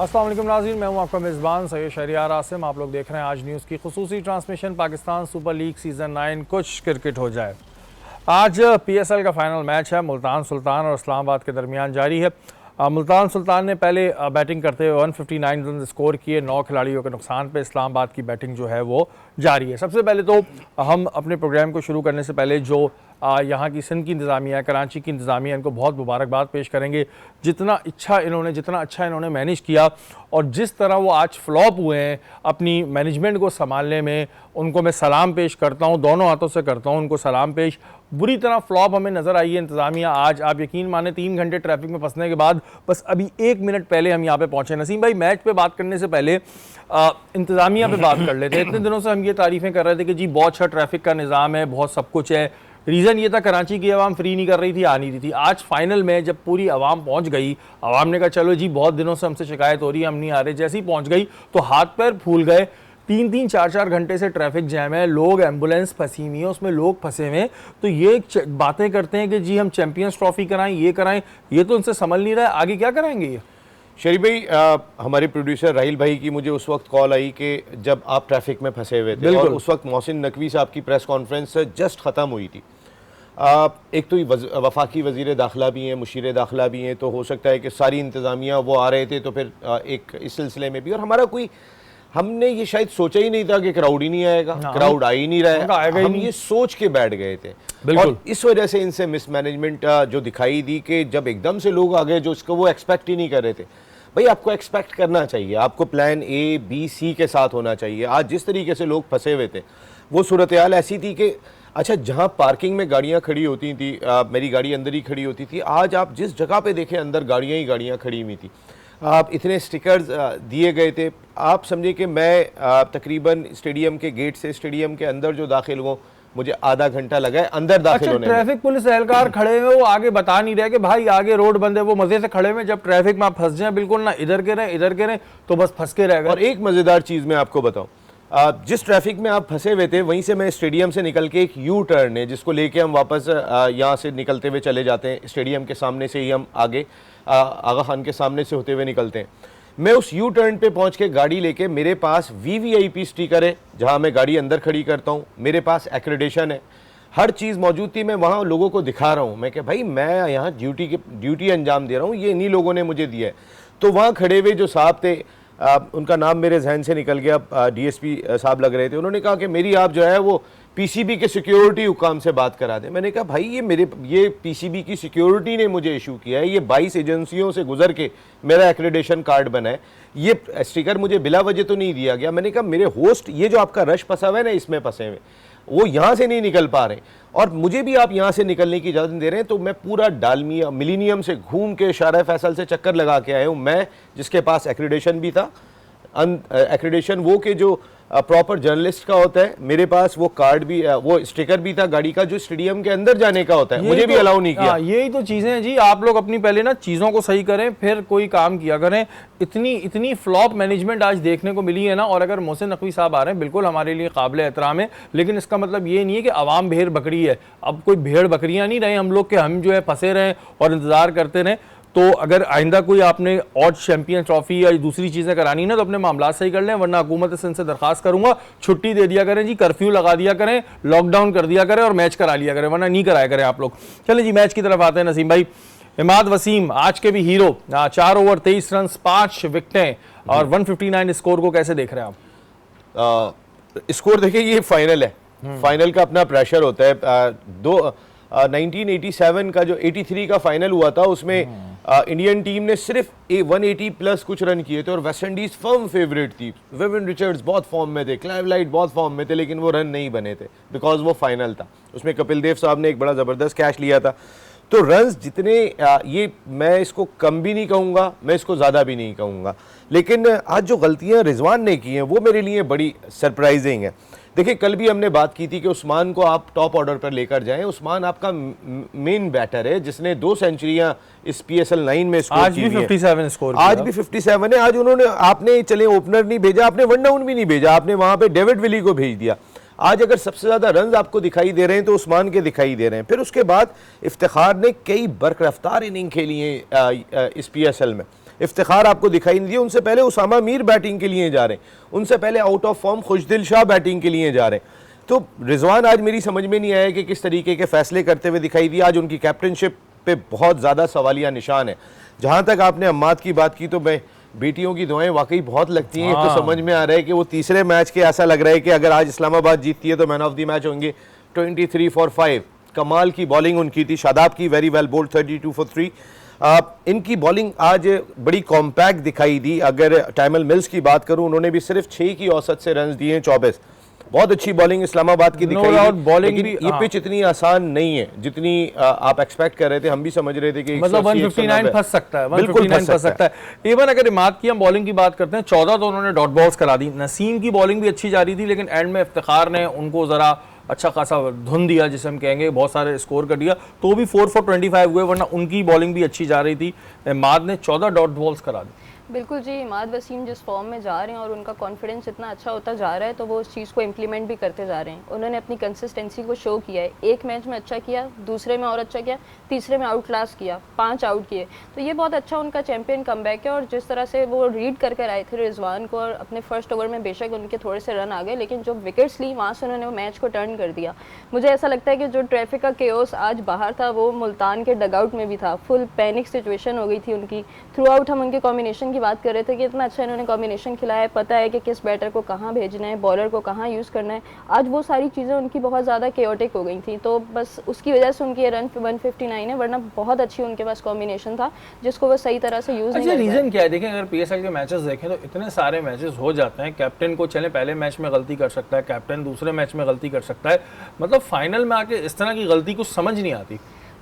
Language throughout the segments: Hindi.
अस्सलाम वालेकुम नाज़रीन, मैं हूं आपका मेज़बान सैयद शहरियार आसिम। आप लोग देख रहे हैं आज न्यूज़ की खुसूसी transmission. Pakistan Super League season 9 कुछ क्रिकेट हो जाए। आज PSL का फाइनल मैच है, मुल्तान सुल्तान और इस्लामाबाद के दरमियान जारी है। मुल्तान सुल्तान ने पहले बैटिंग करते हुए 159 रन स्कोर किए। 9 खिलाड़ियों के नुकसान पे इस्लामाबाद की बैटिंग जो है वो जारी है। सबसे पहले तो हम अपने प्रोग्राम को शुरू करने से पहले जो यहाँ की सिंध की इंतज़ामिया है, कराची की इंतज़ामिया, इनको बहुत मुबारकबाद पेश करेंगे। जितना अच्छा इन्होंने मैनेज किया और जिस तरह वो आज फ्लॉप हुए हैं अपनी मैनेजमेंट को संभालने में, उनको मैं सलाम पेश करता हूँ, दोनों हाथों से करता हूँ उनको सलाम पेश। बुरी तरह फ्लॉप हमें नज़र आई है इंतज़ामिया आज। आप यकीन माने 3 घंटे ट्रैफिक में फंसने के बाद बस अभी 1 मिनट पहले हम यहाँ पे पहुँचे। नसीम भाई, मैच पे बात करने से पहले इंतज़ामिया पे बात कर लेते हैं। इतने दिनों से हम ये तारीफ़ें कर रहे थे कि जी बहुत अच्छा ट्रैफिक का निज़ाम है, बहुत सब कुछ है। रीज़न ये था कराची की आवाम फ्री नहीं कर रही थी, आ नहीं रही थी। आज फाइनल में जब पूरी आवाम पहुंच गई, आवाम ने कहा चलो जी बहुत दिनों से हमसे शिकायत हो रही है, हम नहीं आ रहे। जैसे ही पहुंच गई तो हाथ पैर फूल गए। 3-3, 4-4 घंटे से ट्रैफिक जैम है, लोग एम्बुलेंस फंसी हुई है, उसमें लोग फंसे हुए हैं। तो ये बातें करते हैं कि जी हम चैंपियंस ट्रॉफी कराएं, ये कराएं, ये तो उनसे समझ नहीं रहा है आगे क्या कराएंगे ये। शरीफ भाई, हमारे प्रोड्यूसर राहिल भाई की मुझे उस वक्त कॉल आई कि जब आप ट्रैफिक में फंसे हुए थे और उस वक्त मोहसिन नकवी साहब की प्रेस कॉन्फ्रेंस जस्ट ख़त्म हुई थी। एक तो वफाकी वज़ीर दाखिला भी हैं, मुशीर दाखिला भी हैं, तो हो सकता है कि सारी इंतज़ामिया वो आ रहे थे, तो फिर एक इस सिलसिले में भी। और हमारा हमने ये शायद सोचा ही नहीं था कि क्राउड ही नहीं आएगा, क्राउड आ ही नहीं रहा है, हम ये सोच के बैठ गए थे। और इस वजह से इनसे मिसमैनेजमेंट जो दिखाई दी कि जब एकदम से लोग आ गए जो इसको वो एक्सपेक्ट ही नहीं कर रहे थे। भाई आपको एक्सपेक्ट करना चाहिए, आपको प्लान A, B, C के साथ होना चाहिए। आज जिस तरीके से लोग फंसे हुए थे, वो सूरत हाल ऐसी थी कि अच्छा, जहाँ पार्किंग में गाड़ियाँ खड़ी होती थी, मेरी गाड़ी अंदर ही खड़ी होती थी, आज आप जिस जगह पे देखें अंदर गाड़ियाँ ही गाड़ियाँ खड़ी हुई थी। आप इतने स्टिकर्स दिए गए थे, आप समझे कि मैं तकरीबन स्टेडियम के गेट से स्टेडियम के अंदर जो दाखिल हुआ, मुझे आधा घंटा लगा है अंदर दाखिल होने में। ट्रैफिक पुलिस एहलकार खड़े हुए, वो आगे बता नहीं रहे कि भाई आगे रोड बंद है, वो मजे से खड़े हुए। जब ट्रैफिक में आप फंस जाए, बिल्कुल ना इधर के रहे इधर के रहे, तो बस फंस के रह गए। और एक मज़ेदार चीज़ मैं आपको बताऊँ, जिस ट्रैफिक में आप फंसे हुए थे वहीं से मैं स्टेडियम से निकल के एक यू टर्न है जिसको लेके हम वापस यहाँ से निकलते हुए चले जाते हैं। स्टेडियम के सामने से ही हम आगे आगा खान के सामने से होते हुए निकलते हैं। मैं उस यू टर्न पे पहुँच के गाड़ी लेके, मेरे पास VVIP स्टिकर है जहाँ मैं गाड़ी अंदर खड़ी करता हूँ, मेरे पास एक्रेडिशन है, हर चीज़ मौजूद थी। मैं वहाँ लोगों को दिखा रहा हूँ, मैं कि भाई मैं यहाँ ड्यूटी अंजाम दे रहा हूँ, ये इन्हीं लोगों ने मुझे दिया है। तो वहाँ खड़े हुए जो साहब थे, उनका नाम मेरे जहन से निकल गया, DSP साहब लग रहे थे, उन्होंने कहा कि मेरी आप जो है वो PCB के सिक्योरिटी हुकाम से बात करा दें। मैंने कहा भाई ये PCB की सिक्योरिटी ने मुझे इशू किया है, ये 22 एजेंसियों से गुजर के मेरा एक्रेडिशन कार्ड बना है, ये स्टिकर मुझे बिला वजह तो नहीं दिया गया। मैंने कहा मेरे होस्ट, ये जो आपका रश फंसा हुआ है ना, इसमें फंसे हुए, वो यहाँ से नहीं निकल पा रहे और मुझे भी आप यहाँ से निकलने की इजाज़त दे रहे हैं। तो मैं पूरा डालमिया मिलीनियम से घूम के शारा फैसल से चक्कर लगा के आया हूँ, मैं जिसके पास एक्रेडिशन भी था। एक्रेडिशन वो कि जो प्रॉपर जर्नलिस्ट का होता है, मेरे पास वो कार्ड भी, वो स्टिकर भी था गाड़ी का जो स्टेडियम के अंदर जाने का होता है, मुझे भी अलाउ नहीं किया। यही तो चीज़ें हैं जी, आप लोग अपनी पहले ना चीज़ों को सही करें फिर कोई काम किया करें। इतनी फ्लॉप मैनेजमेंट आज देखने को मिली है ना। और अगर मोहसिन नकवी साहब आ रहे हैं, बिल्कुल हमारे लिए काबिल एहतराम है, लेकिन इसका मतलब ये नहीं है कि आवाम भेड़ बकरी है। अब कोई भेड़ बकरियाँ नहीं रहे हम लोग के हम जो है फंसे रहें और इंतज़ार करते रहें। तो अगर आइंदा कोई आपने और चैंपियन ट्रॉफी या दूसरी चीज़ें करानी ना, तो अपने मामला सही कर लें, वरना हुकूमत से इनसे दरखास्त करूंगा छुट्टी दे दिया करें जी, कर्फ्यू लगा दिया करें, लॉकडाउन कर दिया करें और मैच करा लिया करें, वरना नहीं कराया करें आप लोग। चलें जी मैच की तरफ आते हैं। नसीम भाई, इमाद वसीम आज के भी हीरो, 4 ओवर 23 रन 5 विकेटें और 159 स्कोर को कैसे देख रहे हैं आप? स्कोर देखिए, ये फाइनल है, फाइनल का अपना प्रेशर होता है। 1987 का जो 83 का फाइनल हुआ था, उसमें इंडियन टीम ने सिर्फ 180 प्लस कुछ रन किए थे और वेस्ट इंडीज फर्म फेवरेट थी। विविन रिचर्ड्स बहुत फॉर्म में थे, क्लाइव लाइट बहुत फॉर्म में थे, लेकिन वो रन नहीं बने थे बिकॉज वो फाइनल था। उसमें कपिल देव साहब ने एक बड़ा ज़बरदस्त कैच लिया था। तो रन्स जितने, ये मैं इसको कम भी नहीं कहूँगा, मैं इसको ज़्यादा भी नहीं कहूँगा, लेकिन आज जो गलतियाँ रिजवान ने की हैं वो मेरे लिए बड़ी सरप्राइजिंग है। देखिए, कल भी हमने बात की थी कि उस्मान को आप टॉप ऑर्डर पर लेकर जाएं। उस्मान आपका मेन बैटर है जिसने 2 सेंचुरियां इस PSL 9 में स्कोर आज भी 57 स्कोर, आज भी 57 है। आज उन्होंने, आपने चले ओपनर नहीं भेजा, आपने वन डाउन भी नहीं भेजा, आपने वहां पे डेविड विली को भेज दिया। आज अगर सबसे ज्यादा रन आपको दिखाई दे रहे हैं तो उस्मान के दिखाई दे रहे हैं। फिर उसके बाद इफ्तिखार ने कई बरकरफ्तार इनिंग खेली है इस PSL में। इफ्तिखार आपको दिखाई नहीं दिया। उनसे पहले उसामा मीर बैटिंग के लिए जा रहे हैं, उनसे पहले out of form Khushdil Shah batting के लिए जा रहे हैं। तो रिजवान आज मेरी समझ में नहीं आया कि किस तरीके के फैसले करते हुए दिखाई दिए। आज उनकी कैप्टनशिप पे बहुत ज़्यादा सवालिया निशान है। जहाँ तक आपने अम्माद की बात की, तो मैं बेटियों की दुआएं वाकई बहुत लगती हैं। तो समझ में आ रहा है कि वो तीसरे मैच के ऐसा लग रहा है कि अगर आज इस्लामाबाद जीतती है तो मैन ऑफ द मैच होंगे। 23 फॉर 5 कमाल की बॉलिंग उनकी थी। शादाब की वेरी वेल बोल्ड 32 फॉर 3। इनकी बॉलिंग आज बड़ी कॉम्पैक्ट दिखाई दी। अगर टाइमल मिल्स की बात करूं, उन्होंने भी सिर्फ 6 की औसत से रन दिए हैं 24। बहुत अच्छी बॉलिंग इस्लामाबाद की दिखाई दी। बॉलिंग लेकिन भी ये पिच इतनी आसान नहीं है जितनी आप एक्सपेक्ट कर रहे थे। हम भी समझ रहे थे कि मतलब 159 फंस सकता है, बिल्कुल 159 फंस सकता है। इवन अगर इमाद की हम बॉलिंग की बात करते हैं, 14 तो उन्होंने डॉट बॉल्स करा दी। नसीम की बॉलिंग भी अच्छी जा रही थी, लेकिन एंड में इफ्तिखार ने उनको जरा अच्छा खासा धुन दिया, जिसे हम कहेंगे, बहुत सारे स्कोर कर दिया, तो भी 4 for 25 हुए, वरना उनकी बॉलिंग भी अच्छी जा रही थी। इमाद ने 14 डॉट बॉल्स करा दी। बिल्कुल जी, इमाद वसीम जिस फॉर्म में जा रहे हैं और उनका कॉन्फिडेंस इतना अच्छा होता जा रहा है, तो वो उस चीज़ को इम्प्लीमेंट भी करते जा रहे हैं। उन्होंने अपनी कंसिस्टेंसी को शो किया है। एक मैच में अच्छा किया, दूसरे में और अच्छा किया, तीसरे में आउट क्लास किया, 5 आउट किए। तो ये बहुत अच्छा उनका चैंपियन कमबैक है। और जिस तरह से वो रीड करके आए थे रिजवान को, और अपने फर्स्ट ओवर में बेशक उनके थोड़े से रन आ गए, लेकिन जो विकेट्स ली वहाँ से उन्होंने वो मैच को टर्न कर दिया। मुझे ऐसा लगता है कि जो ट्रैफिक का केओस आज बाहर था, वो मुल्तान के डगआउट में भी था। फुल पैनिक सिचुएशन हो गई थी उनकी। थ्रू आउट हम उनके कॉम्बिनेशन की बात कर रहे थे कि अच्छा इन्होंने कॉम्बिनेशन खिलाया है, पता है कि किस बैटर को कहाँ भेजना है, बॉलर को कहाँ यूज़ करना है। आज वो सारी चीज़ें उनकी बहुत ज़्यादा केओटिक हो गई थी, तो बस उसकी वजह से उनकी रन 159 है, वरना बहुत अच्छी उनके पास कॉम्बिनेशन था जिसको वो सही तरह से यूज़ नहीं कर पाए। रीज़न क्या है? देखें, अगर पीएसएल के मैचेस देखें तो इतने सारे मैचेस हो जाते हैं, कैप्टन को चले पहले मैच में गलती कर सकता है, कैप्टन दूसरे मैच में गलती कर सकता है, मतलब फाइनल में आके इस तरह की गलती कुछ समझ नहीं आती।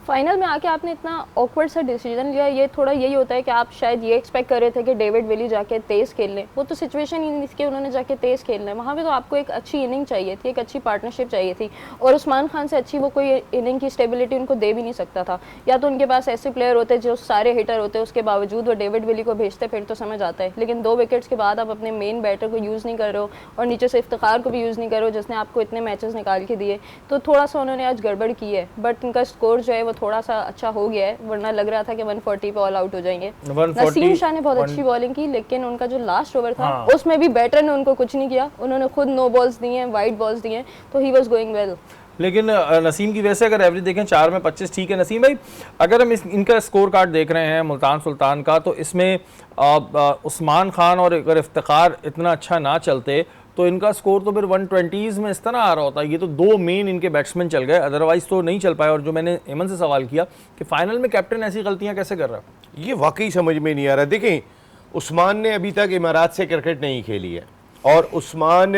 फाइनल में आके आपने इतना ऑकवर्ड सा डिसीजन लिया। ये थोड़ा यही होता है कि आप शायद ये एक्सपेक्ट कर रहे थे कि डेविड विली जाके तेज़ खेल लें, वो तो सिचुएशन ही नहीं थी कि उन्होंने जाके तेज़ खेलना है। वहाँ पे तो आपको एक अच्छी इनिंग चाहिए थी, एक अच्छी पार्टनरशिप चाहिए थी, और उस्मान खान से अच्छी वो कोई इनिंग की स्टेबिलिटी उनको दे भी नहीं सकता था। या तो उनके पास ऐसे प्लेयर होते जो सारे हिटर होते, उसके बावजूद वो डेविड विली को भेजते, फिर तो समझ आता है। लेकिन 2 विकेट्स के बाद आप अपने मेन बैटर को यूज़ नहीं कर रहे हो, और नीचे से इफ्तिखार को भी यूज़ नहीं कर रहे हो जिसने आपको इतने मैचेस निकाल के दिए, तो थोड़ा सा उन्होंने आज गड़बड़ की है। बट उनका स्कोर जो है वो थोड़ा सा अच्छा हो गया है, वरना लग रहा था कि 140 पे ऑल आउट हो जाएंगे। नसीम शाह ने बहुत अच्छी बॉलिंग की, लेकिन उनका जो लास्ट ओवर था उसमें भी बैटर ने उनको कुछ नहीं किया। उन्होंने खुद नो बॉल्स दिए, वाइड बॉल्स दिए, तो ही वाज गोइंग वेल। लेकिन नसीम की वैसे अगर एवरेज देखें 4 में 25 ठीक है। नसीम भाई, अगर हम इनका स्कोर कार्ड देख रहे हैं मुल्तान सुल्तान का, तो इसमें उस्मान खान और अगर इफ्तिखार इतना अच्छा ना चलते तो इनका स्कोर तो फिर 120s में इस तरह आ रहा होता है। ये तो 2 मेन इनके बैट्समैन चल गए, अदरवाइज तो नहीं चल पाए। और जो मैंने एमन से सवाल किया कि फाइनल में कैप्टन ऐसी गलतियां कैसे कर रहा है, ये वाकई समझ में नहीं आ रहा। देखें, उस्मान ने अभी तक इमारात से क्रिकेट नहीं खेली है, और उस्मान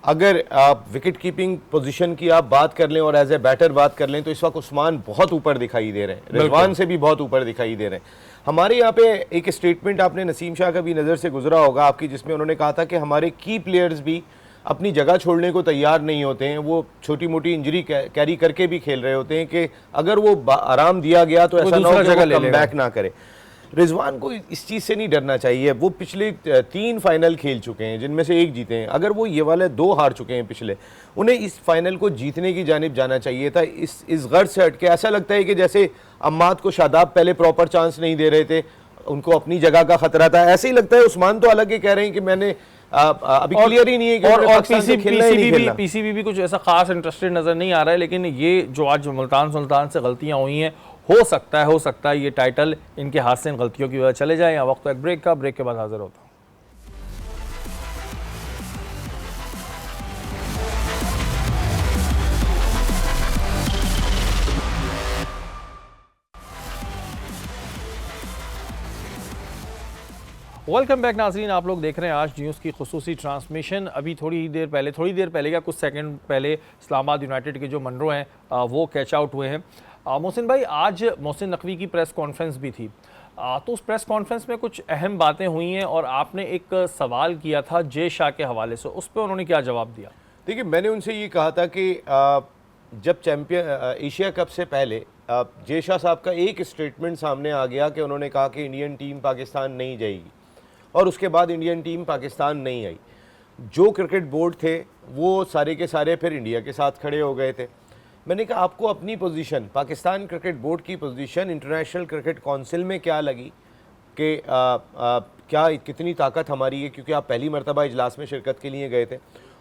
अगर आप विकेट कीपिंग पोजीशन की आप बात कर लें और एज ए बैटर बात कर लें, तो इस वक्त उस्मान बहुत ऊपर दिखाई दे रहे हैं, रिजवान से भी बहुत ऊपर दिखाई दे रहे हैं। हमारे यहाँ पे एक स्टेटमेंट आपने नसीम शाह का भी नज़र से गुजरा होगा आपकी, जिसमें उन्होंने कहा था कि हमारे की प्लेयर्स भी अपनी जगह छोड़ने को तैयार नहीं होते हैं। वो छोटी मोटी इंजरी कैरी करके भी खेल रहे होते हैं कि अगर वो आराम दिया गया तो ऐसा ना हो कि वो कमबैक ना करे। रिजवान को इस चीज़ से नहीं डरना चाहिए। वो पिछले 3 फाइनल खेल चुके हैं, जिनमें से 1 जीते हैं। अगर वो ये वाले 2 हार चुके हैं पिछले, उन्हें इस फाइनल को जीतने की जानिब जाना चाहिए था। इस गर्ज से हटके ऐसा लगता है कि जैसे अम्माद को शादाब पहले प्रॉपर चांस नहीं दे रहे थे, उनको अपनी जगह का खतरा था। ऐसे ही लगता है उस्मान तो अलग ही कह रहे हैं कि मैंने अभी क्लियर ही नहीं है कि और पीसीबी भी कुछ ऐसा खास इंटरेस्टेड नजर नहीं आ रहा है। लेकिन ये जो आज मुल्तान सुल्तान से गलतियां हुई हैं, हो सकता है ये टाइटल इनके हाथ से इन गलतियों की वजह चले जाए। यहाँ वक्त एक ब्रेक का, ब्रेक के बाद हाजिर होता हूँ। वेलकम बैक नाजरीन, आप लोग देख रहे हैं आज न्यूज़ की खुसूसी ट्रांसमिशन। अभी थोड़ी देर पहले क्या कुछ सेकंड पहले इस्लामाबाद यूनाइटेड के जो मनरो हैं वो कैच आउट हुए हैं। मोहसिन भाई, आज मोहसिन नकवी की प्रेस कॉन्फ्रेंस भी थी, तो उस प्रेस कॉन्फ्रेंस में कुछ अहम बातें हुई हैं और आपने एक सवाल किया था जय शाह के हवाले से, उस पर उन्होंने क्या जवाब दिया? देखिए, मैंने उनसे ये कहा था कि जब चैम्पियन एशिया कप से पहले जय शाह साहब का एक स्टेटमेंट सामने आ गया कि उन्होंने कहा कि इंडियन टीम पाकिस्तान नहीं जाएगी, और उसके बाद इंडियन टीम पाकिस्तान नहीं आई। जो क्रिकेट बोर्ड थे वो सारे के सारे फिर इंडिया के साथ खड़े हो गए थे। मैंने कहा आपको अपनी पोजीशन, पाकिस्तान क्रिकेट बोर्ड की पोजीशन इंटरनेशनल क्रिकेट काउंसिल में क्या लगी, कि क्या कितनी ताकत हमारी है, क्योंकि आप पहली मरतबा इजलास में शिरकत के लिए गए थे।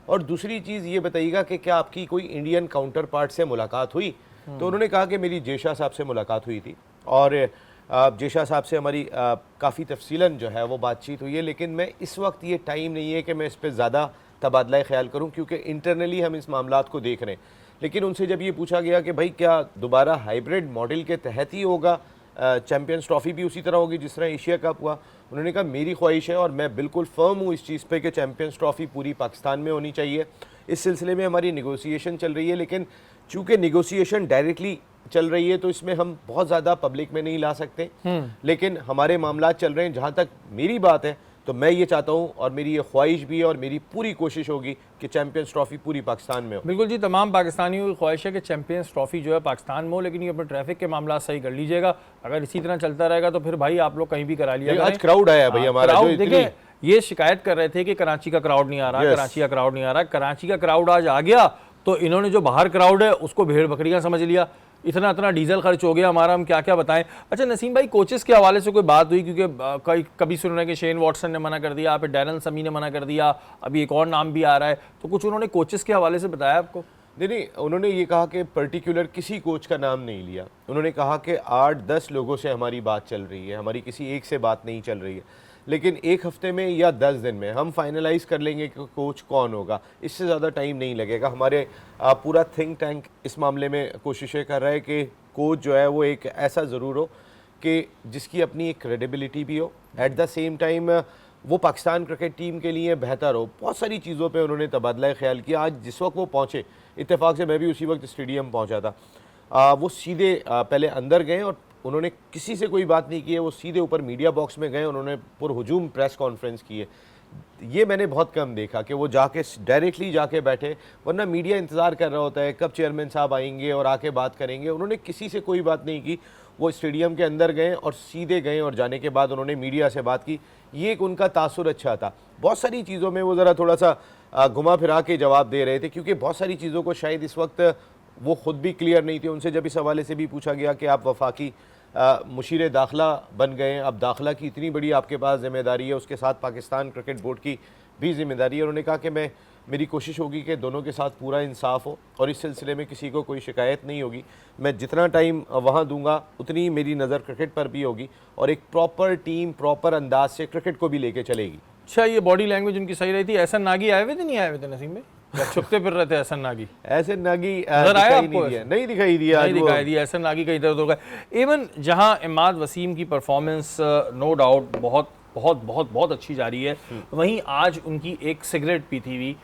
और दूसरी चीज़ ये बताइएगा कि क्या आपकी कोई इंडियन काउंटर पार्ट से मुलाकात हुई? तो उन्होंने कहा कि मेरी जेशा साहब से मुलाकात हुई थी और जेशा साहब से हमारी काफ़ी तफसीलन जो है वो बातचीत हुई है, लेकिन मैं इस वक्त ये टाइम नहीं है कि मैं इस पर ज़्यादा तबादला ख्याल करूँ, क्योंकि इंटरनली हम इस मामलात को देख रहे हैं। लेकिन उनसे जब ये पूछा गया कि भाई क्या दोबारा हाइब्रिड मॉडल के तहत ही होगा, चैम्पियंस ट्रॉफ़ी भी उसी तरह होगी जिस तरह एशिया कप हुआ, उन्होंने कहा मेरी ख्वाहिश है और मैं बिल्कुल फर्म हूँ इस चीज़ पे कि चैम्पियंस ट्रॉफ़ी पूरी पाकिस्तान में होनी चाहिए। इस सिलसिले में हमारी निगोसिएशन चल रही है, लेकिन चूँकि निगोसिएशन डायरेक्टली चल रही है तो इसमें हम बहुत ज़्यादा पब्लिक में नहीं ला सकते, लेकिन हमारे मामला चल रहे हैं। जहाँ तक मेरी बात है तो मैं ये चाहता हूँ और मेरी ये ख्वाहिश भी है और मेरी पूरी कोशिश होगी कि चैम्पियंस ट्रॉफ़ी पूरी पाकिस्तान में हो। बिल्कुल जी, तमाम पाकिस्तानियों की ख्वाहिश है कि चैंपियंस ट्रॉफी जो है पाकिस्तान में हो, लेकिन ये अपने ट्रैफिक के मामला सही कर लीजिएगा। अगर इसी तरह चलता रहेगा तो फिर भाई आप लोग कहीं भी करा लिया आज क्राउड आया भाई हमारा, जो क्राउड देखिए, ये शिकायत कर रहे थे कि कराची का क्राउड नहीं आ रहा, कराची का क्राउड नहीं आ रहा। कराची का क्राउड आज आ गया तो इन्होंने जो बाहर क्राउड है उसको भेड़ बकरियां समझ लिया। इतना डीजल खर्च हो गया हमारा, हम क्या क्या बताएं। अच्छा नसीम भाई, कोचेस के हवाले से कोई बात हुई? क्योंकि कभी सुन रहे हैं कि शेन वॉटसन ने मना कर दिया, फिर डैरन समी ने मना कर दिया, अभी एक और नाम भी आ रहा है, तो कुछ उन्होंने कोचेस के हवाले से बताया आपको? नहीं, उन्होंने ये कहा कि पर्टिकुलर किसी कोच का नाम नहीं लिया। उन्होंने कहा कि 8-10 लोगों से हमारी बात चल रही है, हमारी किसी एक से बात नहीं चल रही है, लेकिन एक हफ्ते में या 10 दिन में हम फाइनलाइज कर लेंगे कि कोच कौन होगा। इससे ज़्यादा टाइम नहीं लगेगा। हमारे पूरा थिंक टैंक इस मामले में कोशिशें कर रहा है कि कोच जो है वो एक ऐसा ज़रूर हो कि जिसकी अपनी एक क्रेडिबिलिटी भी हो, एट द सेम टाइम वो पाकिस्तान क्रिकेट टीम के लिए बेहतर हो। बहुत सारी चीज़ों पे उन्होंने तबादला ख्याल किया। आज जिस वक्त वो पहुँचे, इत्तेफाक से मैं भी उसी वक्त स्टेडियम पहुँचा था, वो सीधे पहले अंदर गए और उन्होंने किसी से कोई बात नहीं की है, वो सीधे ऊपर मीडिया बॉक्स में गए, उन्होंने पुरहुजूम प्रेस कॉन्फ्रेंस की है। ये मैंने बहुत कम देखा कि वो जाके डायरेक्टली जाके बैठे, वरना मीडिया इंतज़ार कर रहा होता है कब चेयरमैन साहब आएंगे और आके बात करेंगे। उन्होंने किसी से कोई बात नहीं की, वो स्टेडियम के अंदर गए और सीधे गए और जाने के बाद उन्होंने मीडिया से बात की। ये एक उनका तासुर अच्छा था। बहुत सारी चीज़ों में वो ज़रा थोड़ा सा घुमा फिरा के जवाब दे रहे थे, क्योंकि बहुत सारी चीज़ों को शायद इस वक्त वो ख़ुद भी क्लियर नहीं थी। उनसे जब इस हवाले से भी पूछा गया कि आप वफाकी मुशीर दाखिला बन गए, अब दाखिला की इतनी बड़ी आपके पास ज़िम्मेदारी है, उसके साथ पाकिस्तान क्रिकेट बोर्ड की भी ज़िम्मेदारी है। उन्होंने कहा कि मेरी कोशिश होगी कि दोनों के साथ पूरा इंसाफ हो और इस सिलसिले में किसी को कोई शिकायत नहीं होगी। मैं जितना टाइम वहाँ दूंगा उतनी मेरी नज़र क्रिकेट पर भी होगी और एक प्रॉपर टीम प्रॉपर अंदाज से क्रिकेट को भी लेके चलेगी। अच्छा, ये बॉडी लैंग्वेज उनकी सही रही थी। एहसन नागी आए हुए थे, नहीं आए हुए थे नसीम में? छुपते फिर रहे थे एहसन नागी? एहसन नागी नहीं दिखाई दिया एहसन नागी कहीं तरह होगा। इवन जहां इमाद वसीम की परफॉर्मेंस नो डाउट बहुत बहुत बहुत बहुत अच्छी जा रही है, वहीं आज उनकी एक सिगरेट पीती हुई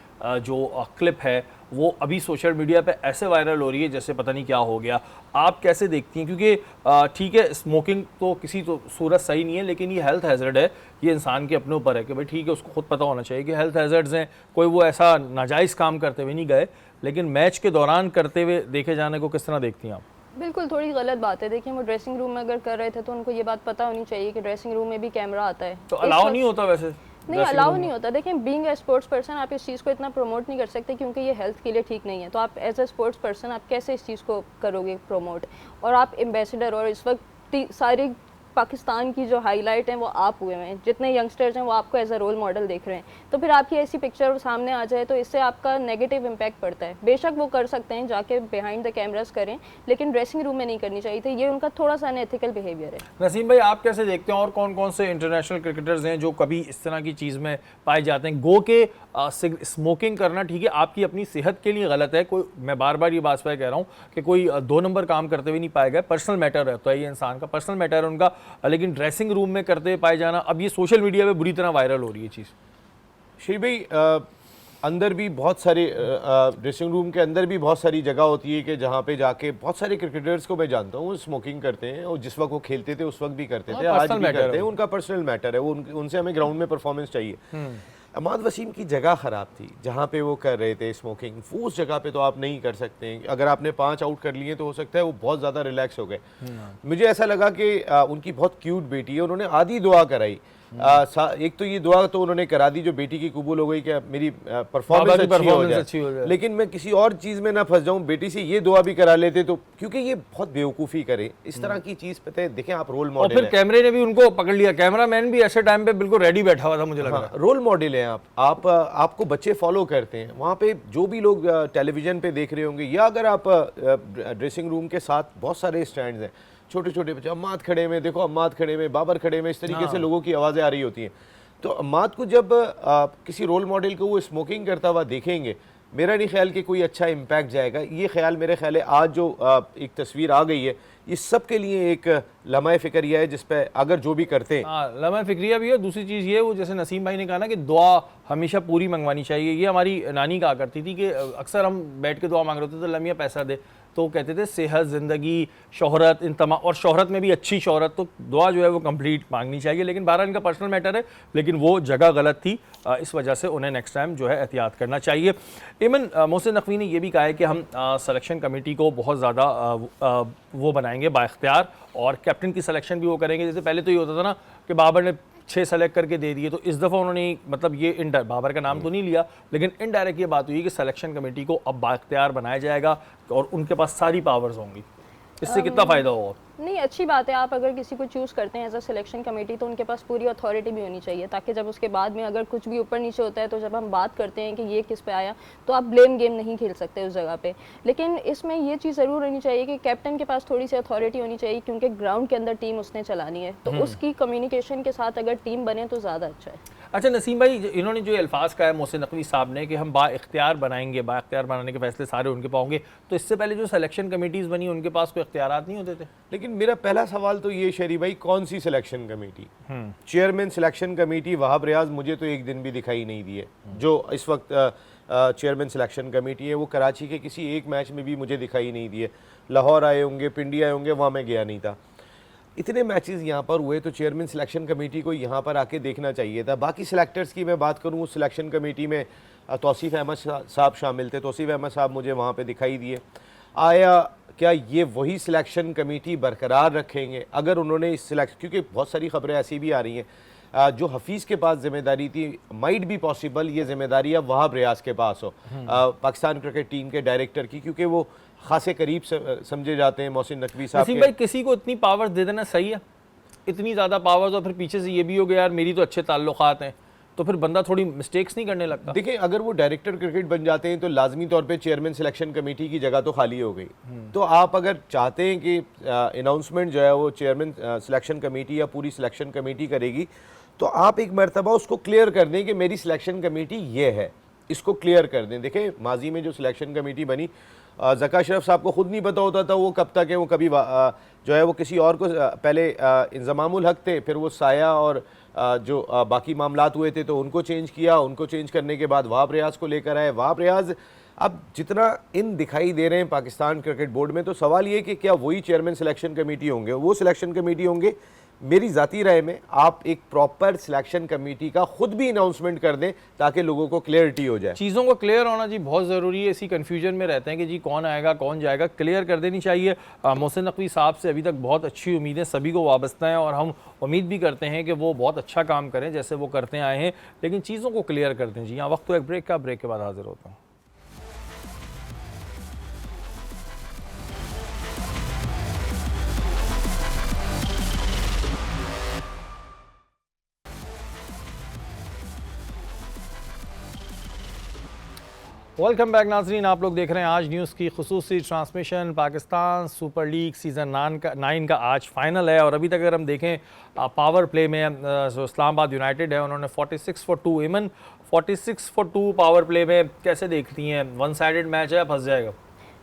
जो क्लिप है वो अभी सोशल मीडिया पे ऐसे वायरल हो रही है जैसे पता नहीं क्या हो गया। आप कैसे देखती हैं? क्योंकि ठीक है, स्मोकिंग तो किसी तो सूरत सही नहीं है, लेकिन ये हेल्थ हैज़र्ड है, ये इंसान के अपने ऊपर है कि भाई ठीक है, उसको खुद पता होना चाहिए कि हेल्थ हैज़र्ड्स हैं। कोई वो ऐसा नाजायज़ काम करते हुए नहीं गए, लेकिन मैच के दौरान करते हुए देखे जाने को किस तरह देखती हैं आप? बिल्कुल थोड़ी गलत बात है। देखिए, वो ड्रेसिंग रूम में अगर कर रहे थे तो उनको ये बात पता होनी चाहिए कि ड्रेसिंग रूम में भी कैमरा आता है। तो अलाउ नहीं होता वैसे? नहीं, अलाउ नहीं होता। देखिए, बीइंग ए स्पोर्ट्स पर्सन आप इस चीज़ को इतना प्रमोट नहीं कर सकते क्योंकि ये हेल्थ के लिए ठीक नहीं है। तो आप एज ए स्पोर्ट्स पर्सन आप कैसे इस चीज़ को करोगे प्रमोट? और आप एम्बेसडर, और इस वक्त सारी पाकिस्तान की जो हाईलाइट हैं वो आप हुए हैं, जितने यंगस्टर्स हैं वो आपको एज अ रोल मॉडल देख रहे हैं। तो फिर आपकी ऐसी पिक्चर सामने आ जाए तो इससे आपका नेगेटिव इम्पैक्ट पड़ता है। बेशक वो कर सकते हैं, जाके बिहाइंड द कैमरास करें, लेकिन ड्रेसिंग रूम में नहीं करनी चाहिए थी। ये उनका थोड़ा सा अनएथिकल बिहेवियर है। नसीम भाई, आप कैसे देखते हैं और कौन कौन से इंटरनेशनल क्रिकेटर्स हैं जो कभी इस तरह की चीज़ में पाए जाते हैं? गो के स्मोकिंग करना ठीक है, आपकी अपनी सेहत के लिए गलत है, कोई मैं बार बार ये बात पर कह रहा हूँ कि कोई 2 नंबर काम करते हुए नहीं पाया गया। पर्सनल मैटर है, तो ये इंसान का पर्सनल मैटर है उनका, लेकिन ड्रेसिंग रूम में करते पाए जाना, अब ये सोशल मीडिया पे बुरी तरह वायरल हो रही है चीज़। श्री भाई, अंदर भी बहुत सारे ड्रेसिंग रूम के अंदर भी बहुत सारी जगह होती है कि जहाँ पे जाके बहुत सारे क्रिकेटर्स को मैं जानता हूँ वो स्मोकिंग करते हैं, और जिस वक्त वो खेलते थे उस वक्त भी करते थे, आज भी करते हैं। उनका पर्सनल मैटर है, वो उनसे हमें ग्राउंड में परफॉर्मेंस चाहिए। इमाद वसीम की जगह ख़राब थी जहाँ पे वो कर रहे थे स्मोकिंग, वो उस जगह पे तो आप नहीं कर सकते हैं। अगर आपने 5 आउट कर लिए तो हो सकता है वो बहुत ज़्यादा रिलैक्स हो गए। मुझे ऐसा लगा कि उनकी बहुत क्यूट बेटी है, उन्होंने आधी दुआ कराई एक तो ये दुआ तो उन्होंने करा दी जो बेटी की कबूल हो गई कि मेरी परफॉर्मेंस बाबा की अच्छी हो performance अच्छी हो जाए, जाए। लेकिन मैं किसी और चीज़ में ना फंस जाऊं, बेटी से ये दुआ भी करा लेते तो, क्योंकि ये बहुत बेवकूफ़ी करे इस तरह की चीज़। पता है, देखें आप रोल और मॉडल फिर हैं, कैमरे ने भी उनको पकड़ लिया, कैमरामैन भी ऐसे टाइम पे बिल्कुल रेडी बैठा हुआ था, मुझे लग रहा है। रोल मॉडल हैं आप आपको बच्चे फॉलो करते हैं। वहाँ पे जो भी लोग टेलीविज़न पे देख रहे होंगे, या अगर आप ड्रेसिंग रूम के साथ बहुत सारे स्टैंड्स हैं, छोटे छोटे बच्चे, अम्माद खड़े में, देखो अम्माद खड़े में, बाबर खड़े में, इस तरीके से लोगों की आवाज़ें आ रही होती हैं। तो अम्माद को जब किसी रोल मॉडल को वो स्मोकिंग करता हुआ देखेंगे, मेरा नहीं ख्याल कि कोई अच्छा इम्पैक्ट जाएगा। ये ख्याल मेरे ख्याल है आज जो एक तस्वीर आ गई है, ये सब के लिए एक लम्हा फ़िक्रिया है जिस पे अगर जो भी करते हैं। हाँ, लम्हा फिक्रिया भी है। दूसरी चीज़ ये, वो जैसे नसीम भाई ने कहा ना कि दुआ हमेशा पूरी मंगवानी चाहिए। ये हमारी नानी कहा करती थी कि अक्सर हम बैठ के दुआ मांग रहे होते तो लम्हा पैसा दे, तो वो कहते थे सेहत, ज़िंदगी, शोहरत, इन तमाम, और शोहरत में भी अच्छी शोहरत, तो दुआ जो है वो कंप्लीट मांगनी चाहिए। लेकिन बहरहाल इनका पर्सनल मैटर है, लेकिन वो जगह गलत थी, इस वजह से उन्हें नेक्स्ट टाइम जो है एहतियात करना चाहिए। इमन मोहसिन नकवी ने यह भी कहा है कि हम सिलेक्शन कमेटी को बहुत ज़्यादा वो बनाएंगे बाइख्तियार, और कैप्टन की सिलेक्शन भी वो करेंगे। जैसे पहले तो ये होता था ना कि बाबर ने 6 सेलेक्ट करके दे दिए, तो इस दफ़ा उन्होंने, मतलब ये बाबर का नाम तो नहीं लिया, लेकिन इनडायरेक्ट ये बात हुई कि सिलेक्शन कमेटी को अब बाइख्तियार बनाया जाएगा और उनके पास सारी पावर्स होंगी। इससे कितना फ़ायदा होगा? नहीं, अच्छी बात है। आप अगर किसी को चूज़ करते हैं एज अ सिलेक्शन कमेटी, तो उनके पास पूरी अथॉरिटी भी होनी चाहिए, ताकि जब उसके बाद में अगर कुछ भी ऊपर नीचे होता है, तो जब हम बात करते हैं कि ये किस पे आया, तो आप ब्लेम गेम नहीं खेल सकते उस जगह पे। लेकिन इसमें ये चीज़ ज़रूर होनी चाहिए कि कैप्टन के पास थोड़ी सी अथॉरिटी होनी चाहिए, क्योंकि ग्राउंड के अंदर टीम उसने चलानी है, तो उसकी कम्युनिकेशन के साथ अगर टीम बने तो ज़्यादा अच्छा है। अच्छा नसीम भाई, इन्होंने जो अल्फाज कहा है मोहसिन नकवी साहब ने कि हम बाइख्तियार बनाएंगे, बाइख्तियार बनाने के फैसले सारे उनके पास होंगे, तो इससे पहले जो सिलेक्शन कमेटीज़ बनी उनके पास कोई इख्तियारात नहीं होते थे? लेकिन मेरा पहला सवाल तो ये शरी भाई, कौन सी selection committee? Chairman selection committee Wahab Riaz मुझे तो एक दिन भी दिखाई नहीं दिए। जो इस वक्त चेयरमैन सिलेक्शन कमेटी है, वो कराची के किसी एक मैच में भी मुझे दिखाई नहीं दिए। लाहौर आए होंगे, पिंडी आए होंगे, वहाँ मैं गया नहीं था। इतने मैचेस यहाँ पर हुए, तो चेयरमैन सिलेक्शन कमेटी को यहाँ पर आके देखना चाहिए था। बाकी सिलेक्टर्स की मैं बात करूँ, उस सिलेक्शन कमेटी में तौसीफ़ अहमद साहब शामिल थे। तौसीफ़ अहमद साहब मुझे वहाँ पे दिखाई दिए। आया क्या ये वही सिलेक्शन कमेटी बरकरार रखेंगे अगर उन्होंने इस सिलेक्शन, क्योंकि बहुत सारी खबरें ऐसी भी आ रही हैं जो हफीज़ के पास जिम्मेदारी थी, माइट भी पॉसिबल ये जिम्मेदारी अब वहाब रियाज के पास हो, पाकिस्तान क्रिकेट टीम के डायरेक्टर की, क्योंकि वो खासे करीब समझे जाते हैं मोहसिन नकवी साहब नसीम के। भाई, किसी को इतनी पावर्स दे देना सही है? इतनी ज़्यादा पावर्स, और फिर पीछे से ये भी हो गया यार मेरी तो अच्छे ताल्लुकात हैं, तो फिर बंदा थोड़ी मिस्टेक्स नहीं करने लगता? देखिए, अगर वो डायरेक्टर क्रिकेट बन जाते हैं तो लाजमी तौर पे चेयरमैन सिलेक्शन कमेटी की जगह तो खाली हो गई। तो आप अगर चाहते हैं कि अनाउंसमेंट जो है वो चेयरमैन सिलेक्शन कमेटी या पूरी सिलेक्शन कमेटी करेगी, तो आप एक मरतबा उसको क्लियर कर दें कि मेरी सिलेक्शन कमेटी ये है, इसको क्लियर कर दें। देखें, माजी में जो सिलेक्शन कमेटी बनी, ज़का अशरफ साहब को खुद नहीं पता होता था वो कब तक है, वो कभी जो है वो किसी और को, पहले इंज़मामुल हक थे, फिर वो साया और जो बाकी मामलात हुए थे तो उनको चेंज किया, उनको चेंज करने के बाद वहाब रियाज को लेकर आए। वहाब रियाज अब जितना इन दिखाई दे रहे हैं पाकिस्तान क्रिकेट बोर्ड में, तो सवाल ये कि क्या वही चेयरमैन सिलेक्शन कमेटी होंगे, वो सिलेक्शन कमेटी होंगे? मेरी ज़ाती राय में आप एक प्रॉपर सिलेक्शन कमेटी का खुद भी अनाउंसमेंट कर दें ताकि लोगों को क्लियरिटी हो जाए। चीज़ों को क्लियर होना जी बहुत ज़रूरी है। इसी कन्फ्यूजन में रहते हैं कि जी कौन आएगा कौन जाएगा, क्लियर कर देनी चाहिए। मोहसिन नकवी साहब से अभी तक बहुत अच्छी उम्मीदें सभी को वाबस्ता हैं, और हम उम्मीद भी करते हैं कि वो बहुत अच्छा काम करें जैसे वो करते आए हैं, लेकिन चीज़ों को क्लियर कर दें। जी हाँ, वक्त तो एक ब्रेक का, ब्रेक के बाद हाजिर होता हूँ। वेलकम बैक नाजरीन, आप लोग देख रहे हैं आज न्यूज़ की खुसूसी transmission. Pakistan Super League season 9 का आज फाइनल है, और अभी तक अगर हम देखें पावर प्ले में जो इस्लामाबाद यूनाइटेड है उन्होंने 46 for 2, इमन 46 for 2 पावर प्ले में कैसे देखती हैं? वन साइडेड मैच है, फंस जाएगा?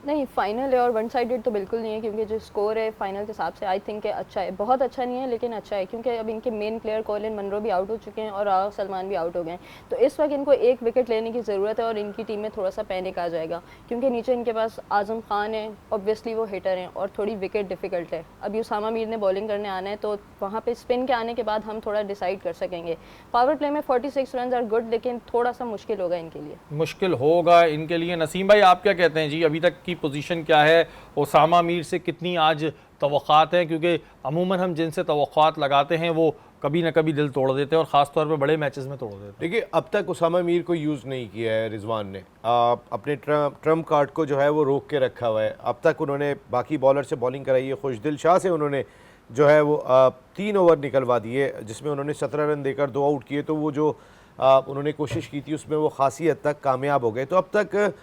नहीं, फाइनल है और वन साइडेड तो बिल्कुल नहीं है, क्योंकि जो स्कोर है फाइनल के हिसाब से आई थिंक अच्छा है। बहुत अच्छा नहीं है लेकिन अच्छा है, क्योंकि अब इनके मेन प्लेयर कोलिन मनरो भी आउट हो चुके हैं और राव सलमान भी आउट हो गए हैं, तो इस वक्त इनको एक विकेट लेने की ज़रूरत है और इनकी टीम में थोड़ा सा पैनिक आ जाएगा, क्योंकि नीचे इनके पास आज़म खान है, ऑब्वियसली वो हिटर हैं और थोड़ी विकेट डिफ़िकल्ट है। अभी उसामा मीर ने बॉलिंग करने आना है, तो वहाँ पर स्पिन के आने के बाद हम थोड़ा डिसाइड कर सकेंगे। पावर प्ले में 46 रन आर गुड, लेकिन थोड़ा सा मुश्किल होगा इनके लिए, मुश्किल होगा इनके लिए। नसीम भाई, आप क्या कहते हैं जी, अभी तक की पोजीशन क्या है? उसामा मीर से कितनी आज तवक्कात हैं? क्योंकि अमूमन हम जिनसे तवक्कात लगाते हैं वो कभी ना कभी दिल तोड़ देते हैं और ख़ास तौर पे बड़े मैचेस में तोड़ देते हैं। देखिए अब तक उसामा मीर को यूज़ नहीं किया है रिजवान ने, अपने ट्रम्प कार्ड को जो है वो रोक के रखा हुआ है। अब तक उन्होंने बाकी बॉलर से बॉलिंग कराई है, खुशदिल शाह से उन्होंने जो है वो 3 ओवर निकलवा दिए जिसमें उन्होंने 17 रन देकर 2 आउट किए, तो वो जो उन्होंने कोशिश की थी उसमें वो खासी हद तक कामयाब हो गए। तो अब तक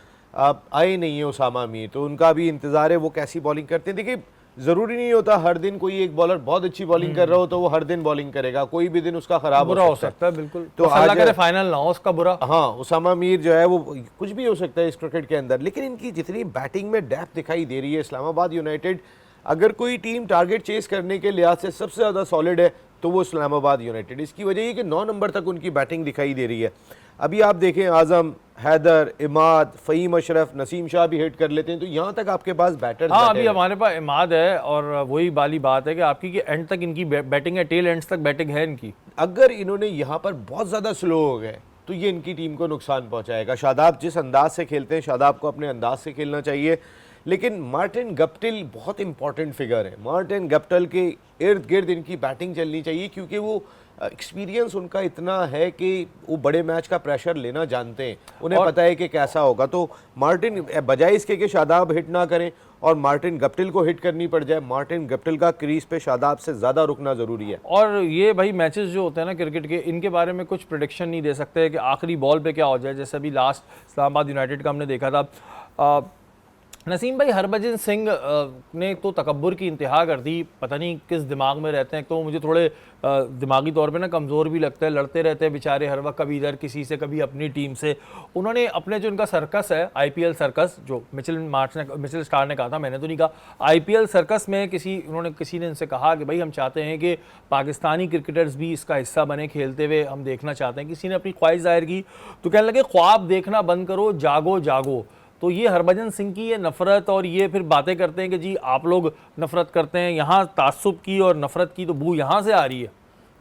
आए नहीं है उसामा मीर, तो उनका भी इंतज़ार है वो कैसी बॉलिंग करते हैं। देखिए ज़रूरी नहीं होता हर दिन कोई एक बॉलर बहुत अच्छी बॉलिंग कर रहा हो तो वो हर दिन बॉलिंग करेगा, कोई भी दिन उसका ख़राब बुरा हो सकता है बिल्कुल। तो तो अल्लाह आज करे फाइनल ना हो उसका बुरा। हाँ, उसामा मीर जो है वो कुछ भी हो सकता है इस क्रिकेट के अंदर, लेकिन इनकी जितनी बैटिंग में डेप्थ दिखाई दे रही है, इस्लामाबाद यूनाइटेड अगर कोई टीम टारगेट चेस करने के लिहाज से सबसे ज़्यादा सॉलिड है तो वो इस्लामाबाद यूनाइटेड। इसकी वजह ये कि 9 नंबर तक उनकी बैटिंग दिखाई दे रही है। अभी आप देखें आजम, हैदर, इमाद, फ़हीम अशरफ, नसीम शाह भी हिट कर लेते हैं, तो यहाँ तक आपके पास बैटर्स हाँ, अभी हमारे पास इमाद है और वही वाली बात है कि आपकी कि एंड तक इनकी बैटिंग है, टेल एंड्स तक बैटिंग है इनकी। अगर इन्होंने यहाँ पर बहुत ज़्यादा स्लो हो गए तो ये इनकी टीम को नुकसान पहुँचाएगा। शादाब जिस अंदाज से खेलते हैं, शादाब को अपने अंदाज से खेलना चाहिए, लेकिन मार्टिन गप्टिल बहुत इंपॉर्टेंट फिगर है। मार्टिन गप्टिल के इर्द गिर्द इनकी बैटिंग चलनी चाहिए क्योंकि वो एक्सपीरियंस उनका इतना है कि वो बड़े मैच का प्रेशर लेना जानते हैं, उन्हें पता है कि कैसा होगा। तो मार्टिन बजाय इसके कि शादाब हिट ना करें और मार्टिन गप्टिल को हिट करनी पड़ जाए, मार्टिन गप्टिल का क्रीज पे शादाब से ज़्यादा रुकना ज़रूरी है। और ये भाई मैचेस जो होते हैं ना क्रिकेट के, इनके बारे में कुछ प्रेडिक्शन नहीं दे सकते कि आखिरी बॉल पे क्या हो जाए। जैसे अभी लास्ट इस्लामाबाद यूनाइटेड का हमने देखा था, नसीम भाई हरभजन सिंह ने तो तकब्बुर की इंतहा कर दी, पता नहीं किस दिमाग में रहते हैं। तो मुझे थोड़े दिमागी तौर पे ना कमज़ोर भी लगता है, लड़ते रहते हैं बेचारे हर वक्त, कभी इधर किसी से कभी अपनी टीम से। उन्होंने अपने जो उनका सर्कस है IPL सर्कस, जो मिचेल स्टार ने कहा था, मैंने तो नहीं कहा, IPL सर्कस में किसी ने इनसे कहा कि भाई हम चाहते हैं कि पाकिस्तानी क्रिकेटर्स भी इसका हिस्सा बने, खेलते हुए हम देखना चाहते हैं। किसी ने अपनी ख्वाहिश जाहिर की तो कहने लगे ख्वाब देखना बंद करो, जागो जागो। तो ये हरभजन सिंह की ये नफ़रत और ये फिर बातें करते हैं कि जी आप लोग नफ़रत करते हैं, यहाँ तासुब की और नफ़रत की तो बू यहाँ से आ रही है।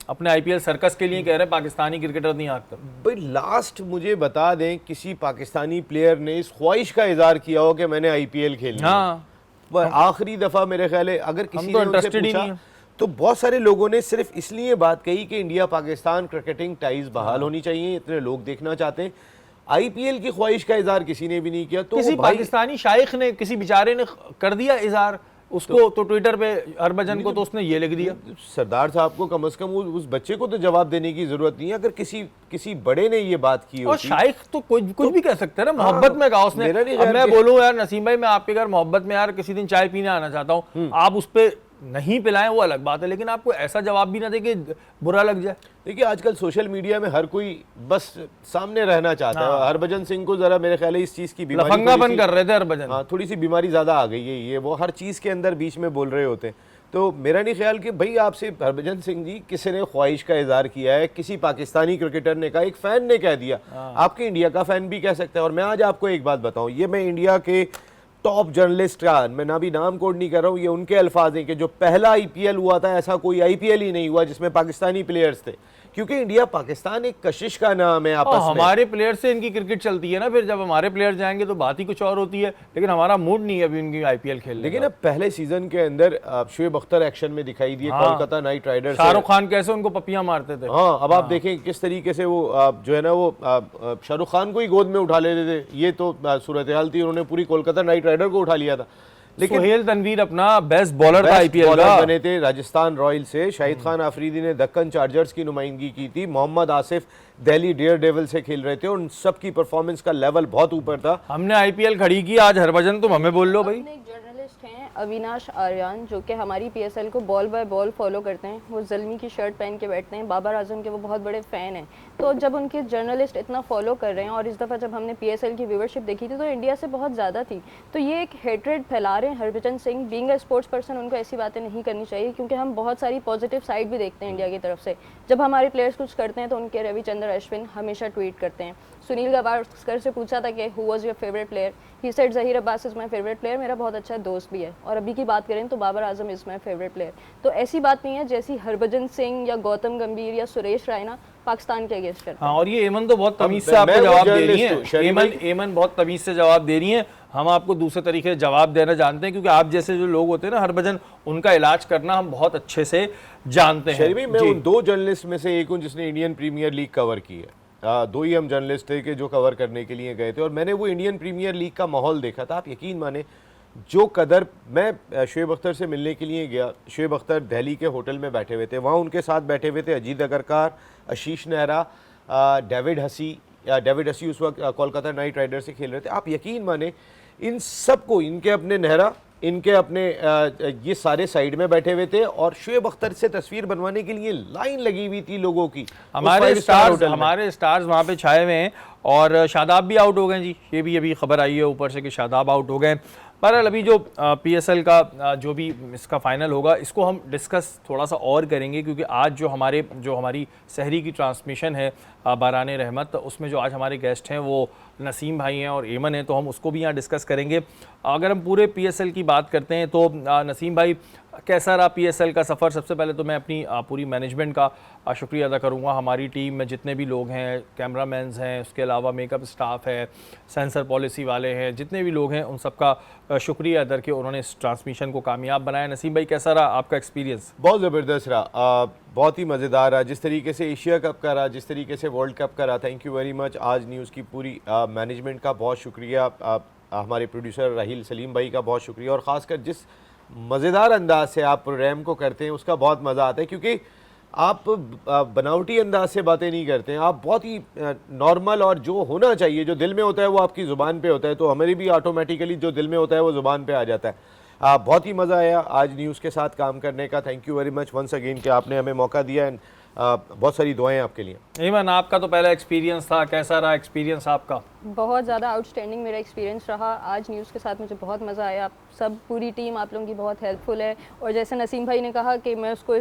अपने IPL सर्कस के लिए कह रहे हैं पाकिस्तानी क्रिकेटर नहीं आते। भाई लास्ट मुझे बता दें किसी पाकिस्तानी प्लेयर ने इस ख्वाहिश का इजहार किया हो कि मैंने IPL खेलनी है। हाँ, पर आखिरी दफ़ा मेरे ख्याल है अगर किसी तो ने उनसे इंटरेस्टेड ही पूछा नहीं है। तो बहुत सारे लोगों ने सिर्फ इसलिए बात कही कि इंडिया पाकिस्तान क्रिकेटिंग टाइज बहाल होनी चाहिए, इतने लोग देखना चाहते हैं। IPL की ख्वाहिश का इजहार किसी ने भी नहीं किया। तो किसी पाकिस्तानी शाइख ने, किसी बेचारे ने कर दिया इजहार उसको, तो ट्विटर पे हरभजन को तो उसने ये लिख दिया। सरदार साहब को कम से कम उस बच्चे को तो जवाब देने की जरूरत नहीं है। अगर किसी बड़े ने ये बात की और होती, शाइख तो कुछ भी कह सकते हैं ना, मोहब्बत में कहा उसने। मेरा नहीं अब ख्याल मैं कि- बोलूं यार नसीम भाई, मैं आपके घर मोहब्बत में यार किसी दिन चाय पीने आना चाहता हूँ, आप उस पर नहीं पिलाएं वो अलग बात है, लेकिन आपको ऐसा जवाब भी ना दे कि बुरा लग जाए। देखिए आजकल सोशल मीडिया में हर कोई बस सामने रहना चाहता है। हरभजन सिंह को जरा मेरे ख्याल है इस चीज की बीमारी, लफंगापन कर रहे थे हरभजन। हाँ, थोड़ी सी बीमारी ज्यादा आ गई है, ये वो हर चीज के अंदर बीच में बोल रहे होते हैं। तो मेरा नहीं ख्याल कि भाई आपसे हरभजन सिंह जी किसी ने ख्वाहिश का इजहार किया है, किसी पाकिस्तानी क्रिकेटर ने कहा, एक फैन ने कह दिया, आपके इंडिया का फैन भी कह सकता है। और मैं आज आपको एक बात बताऊं, ये मैं इंडिया के टॉप जर्नलिस्ट का, मैं ना भी नाम कोड नहीं कर रहा हूँ, ये उनके अल्फाज हैं कि जो पहला IPL हुआ था ऐसा कोई IPL ही नहीं हुआ जिसमें पाकिस्तानी प्लेयर्स थे, क्योंकि इंडिया पाकिस्तान एक कशिश का नाम है आपस में। हमारे प्लेयर से इनकी क्रिकेट चलती है ना, फिर जब हमारे प्लेयर जाएंगे तो बात ही कुछ और होती है, लेकिन हमारा मूड नहीं है अभी इनकी IPL खेलने लेकिन का। अब पहले सीजन के अंदर शुएब अख्तर एक्शन में दिखाई दिए, कोलकाता नाइट राइडर्स। शाहरुख खान कैसे उनको पपियां मारते थे। हाँ, अब आप देखें किस तरीके से वो जो है ना वो शाहरुख खान को ही गोद में उठा लेते थे, ये तो सूरत हाल थी। उन्होंने पूरी कोलकाता नाइट राइडर को उठा लिया था। लेकिन सोहेल तनवीर अपना बेस्ट बॉलर था IPL बॉलर का। बने थे राजस्थान रॉयल से। शाहिद खान आफरीदी ने दक्कन चार्जर्स की नुमाइंदगी की थी। मोहम्मद आसिफ दिल्ली डेयर डेविल से खेल रहे थे और उन सबकी परफॉर्मेंस का लेवल बहुत ऊपर था। हमने IPL खड़ी की, आज हरभजन तुम हमें बोल लो भाई। अपने एक जर्नलिस्ट हैं अविनाश आर्यन, जो कि हमारी PSL को बॉल बाय बॉल फॉलो करते हैं। वो ज़ल्मी की शर्ट पहन के बैठते हैं, बाबर आजम के वो बहुत बड़े फ़ैन हैं। तो जब उनके जर्नलिस्ट इतना फॉलो कर रहे हैं, और इस दफ़ा जब हमने PSL की व्यूवरशिप देखी थी तो इंडिया से बहुत ज़्यादा थी, तो ये एक हेट्रेड फैला रहे हैं Harbhajan Singh. Being a sports person उनको ऐसी बातें नहीं करनी चाहिए, क्योंकि हम बहुत सारी पॉजिटिव साइड भी देखते हैं इंडिया की तरफ से। जब हमारे प्लेयर्स कुछ करते हैं तो उनके रविचंद्र अश्विन हमेशा ट्वीट करते हैं। सुनील गावस्कर से पूछा था कि who was your favourite player, he said Zaheer Abbas is my favourite player, मेरा बहुत अच्छा दोस्त भी है। और अभी की बात करें तो Babar Azam is my favourite player. तो ऐसी बात नहीं है जैसी हरभजन सिंह या गौतम गंभीर या सुरेश रैना पाकिस्तान के अगेंस्ट करते हैं। हाँ, और ये एमन तो बहुत तमीज से मैं आपको वो जवाब दे रही जर्नलिस्ट हूँ, है। शरीफ एमन बहुत तमीज से जवाब दे रही हैं। हम आपको दूसरे तरीके से जवाब देना जानते हैं, क्योंकि आप जैसे जो लोग होते हैं ना हरभजन, उनका इलाज करना हम बहुत अच्छे से जानते हैं। शरीफ मैं जी। उन 2 जर्नलिस्ट में से एक हूँ जिसने इंडियन प्रीमियर लीग कवर की है। 2 ही हम जर्नलिस्ट थे कि जो कवर करने के लिए गए थे, और मैंने वो इंडियन प्रीमियर लीग का माहौल देखा था। आप यकीन माने, जो कदर मैं शुएब अख्तर से मिलने के लिए गया, शुएब अख्तर दिल्ली के होटल में बैठे हुए थे, वहाँ उनके साथ बैठे हुए थे अजीत अगरकार, आशीष नेहरा, डेविड हसी उस वक्त कोलकाता नाइट राइडर से खेल रहे थे। आप यकीन माने, इन सबको, इनके अपने नेहरा, इनके अपने ये सारे साइड में बैठे हुए थे, और शुएब अख्तर से तस्वीर बनवाने के लिए लाइन लगी हुई थी लोगों की। हमारे स्टार्स वहाँ पे छाए हुए हैं, और शादाब भी आउट हो गए जी। ये भी अभी खबर आई है ऊपर से कि शादाब आउट हो गए। पर अभी जो PSL का जो भी इसका फाइनल होगा, इसको हम डिस्कस थोड़ा सा और करेंगे, क्योंकि आज जो हमारी सहरी की ट्रांसमिशन है बाराने रहमत, उसमें जो आज हमारे गेस्ट हैं वो नसीम भाई हैं और एमन हैं, तो हम उसको भी यहाँ डिस्कस करेंगे। अगर हम पूरे PSL की बात करते हैं तो नसीम भाई, कैसा रहा PSL का सफ़र? सबसे पहले तो मैं अपनी पूरी मैनेजमेंट का शुक्रिया अदा करूँगा। हमारी टीम में जितने भी लोग हैं, कैमरामैन्स हैं, उसके अलावा मेकअप स्टाफ है, सेंसर पॉलिसी वाले हैं, जितने भी लोग हैं उन सबका शुक्रिया अदा कि उन्होंने इस ट्रांसमिशन को कामयाब बनाया। नसीम भाई, कैसा रहा आपका एक्सपीरियंस? बहुत ज़बरदस्त रहा, बहुत ही मज़ेदार रहा। जिस तरीके से एशिया कप का रहा, जिस तरीके से वर्ल्ड कप का रहा, थैंक यू वेरी मच। आज न्यूज़ की पूरी मैनेजमेंट का बहुत शुक्रिया, हमारे प्रोड्यूसर राहिल सलीम भाई का बहुत शुक्रिया, और ख़ासकर जिस मज़ेदार अंदाज से आप प्रोग्राम को करते हैं उसका बहुत मज़ा आता है, क्योंकि आप बनावटी अंदाज से बातें नहीं करते हैं, आप बहुत ही नॉर्मल, और जो होना चाहिए, जो दिल में होता है वो आपकी ज़ुबान पे होता है, तो हमारी भी ऑटोमेटिकली जो दिल में होता है वो ज़ुबान पे आ जाता है। बहुत ही मज़ा आया आज न्यूज़ के साथ काम करने का। Thank you very much once again कि आपने हमें मौका दिया, एंड बहुत सारी दुआएं आपके लिए। एमन, आपका तो पहला एक्सपीरियंस था, कैसा रहा एक्सपीरियंस आपका? बहुत ज़्यादा आउटस्टैंडिंग मेरा एक्सपीरियंस रहा। आज न्यूज़ के साथ मुझे बहुत मज़ा आया। आप सब, पूरी टीम आप लोगों की बहुत हेल्पफुल है, और जैसे नसीम भाई ने कहा कि मैं उसको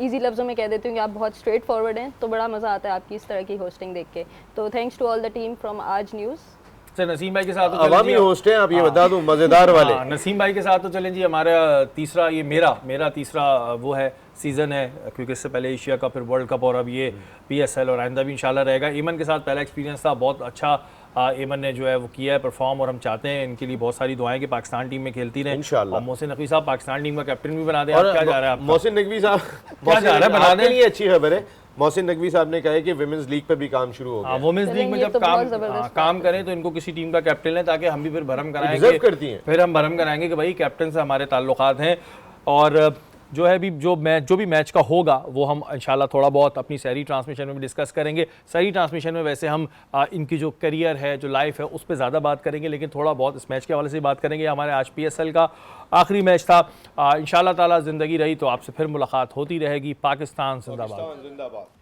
ईजी लफ्ज़ों में कह देती हूँ कि आप बहुत स्ट्रेट फॉरवर्ड हैं, तो बड़ा मज़ा आता है आपकी इस तरह की होस्टिंग देख के। तो thanks to all the team from Aaj news. Naseem भाई के साथ तो अवामी होस्ट हैं आप, ये बता दूं, मज़ेदार वाले। नसीम भाई के साथ तो चलें जी। हमारा तीसरा, ये मेरा तीसरा वो है सीज़न है, क्योंकि इससे पहले एशिया कप, फिर वर्ल्ड कप, और अब ये PSL, और आइंदा भी इंशाल्लाह रहेगा। एमन के साथ पहला एक्सपीरियंस था, बहुत अच्छा एमन ने जो है वो किया है परफॉर्म, और हम चाहते हैं इनके लिए बहुत सारी दुआएं कि पाकिस्तान टीम में खेलती रहें इंशाल्लाह। और मोहसिन नकवी साहब पाकिस्तान टीम का कैप्टन भी बना दें। क्या जा रहा है आपका? मोहसिन नकवी साहब क्या जा रहा है बनाने? लिए अच्छी खबर है। मोहसिन नकवी साहब ने कहा है कि वुमेन्स लीग पे भी काम शुरू हो गया। वुमेन्स लीग में जब काम करें तो इनको किसी टीम का कैप्टन लें, ताकि हम भी फिर भरम कराएंगे, फिर हम भरम कराएंगे कि भाई कैप्टन से हमारे ताल्लुकात हैं। और जो है भी जो भी मैच का होगा वो हम इंशाल्लाह थोड़ा बहुत अपनी सहरी ट्रांसमिशन में भी डिस्कस करेंगे। सहरी ट्रांसमिशन में वैसे हम इनकी जो करियर है, जो लाइफ है, उस पर ज़्यादा बात करेंगे, लेकिन थोड़ा बहुत इस मैच के हवाले से बात करेंगे। हमारे आज PSL का आखिरी मैच था। इंशाल्लाह ताला ज़िंदगी रही तो आपसे फिर मुलाकात होती रहेगी। पाकिस्तान जिंदाबाद।